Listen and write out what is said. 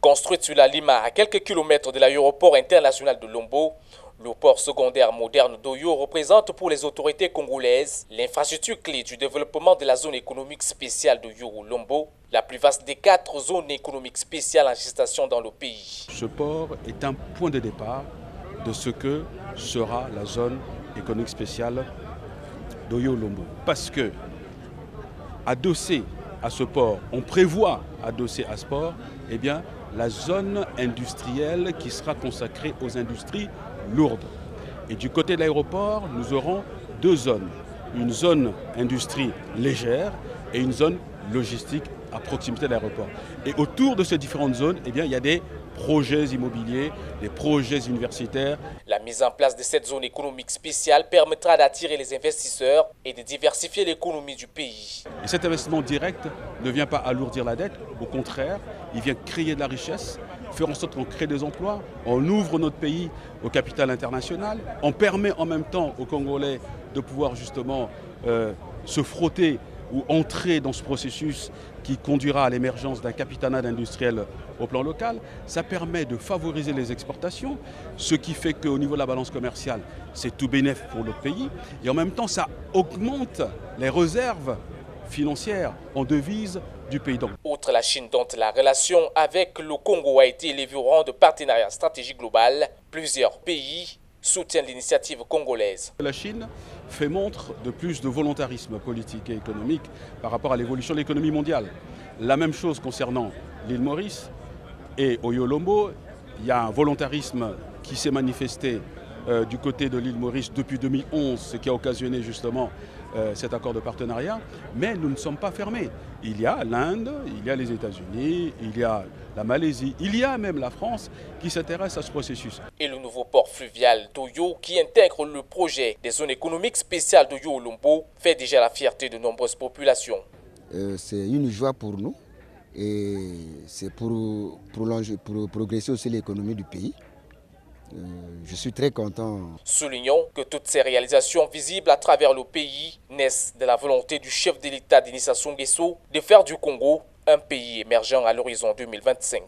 Construite sur la Lima, à quelques kilomètres de l'aéroport international de Lombo, le port secondaire moderne d'Oyo représente pour les autorités congolaises l'infrastructure clé du développement de la zone économique spéciale d'Oyo-Lombo, la plus vaste des 4 zones économiques spéciales en gestation dans le pays. Ce port est un point de départ de ce que sera la zone économique spéciale d'Oyo-Lombo. Parce que, adossé à ce port, on prévoit adosser à ce port, eh bien, la zone industrielle qui sera consacrée aux industries lourdes. Et du côté de l'aéroport, nous aurons 2 zones. Une zone industrie légère et une zone logistique à proximité de l'aéroport. Et autour de ces différentes zones, eh bien, il y a des projets immobiliers, des projets universitaires. La mise en place de cette zone économique spéciale permettra d'attirer les investisseurs et de diversifier l'économie du pays. Et cet investissement direct ne vient pas alourdir la dette, au contraire, il vient créer de la richesse, faire en sorte qu'on crée des emplois, on ouvre notre pays au capital international, on permet en même temps aux Congolais de pouvoir justement se frotter ou entrer dans ce processus qui conduira à l'émergence d'un capitanat industriel au plan local. Ça permet de favoriser les exportations, ce qui fait qu'au niveau de la balance commerciale, c'est tout bénéf pour notre pays. Et en même temps, ça augmente les réserves financières en devises du pays. Outre la Chine, dont la relation avec le Congo a été élevée au rang de partenariat stratégique global, plusieurs pays soutiennent l'initiative congolaise. La Chine fait montre de plus de volontarisme politique et économique par rapport à l'évolution de l'économie mondiale. La même chose concernant l'île Maurice et Oyo-Lombo. Il y a un volontarisme qui s'est manifesté du côté de l'île Maurice depuis 2011, ce qui a occasionné justement cet accord de partenariat. Mais nous ne sommes pas fermés. Il y a l'Inde, il y a les États-Unis, il y a la Malaisie, il y a même la France qui s'intéresse à ce processus. Et le nouveau port fluvial d'Oyo, qui intègre le projet des zones économiques spéciales d'Oyo-Lombo, fait déjà la fierté de nombreuses populations. C'est une joie pour nous et c'est pour progresser aussi l'économie du pays. Je suis très content. Soulignons que toutes ces réalisations visibles à travers le pays naissent de la volonté du chef de l'État Denis Sassou Nguesso de faire du Congo un pays émergent à l'horizon 2025.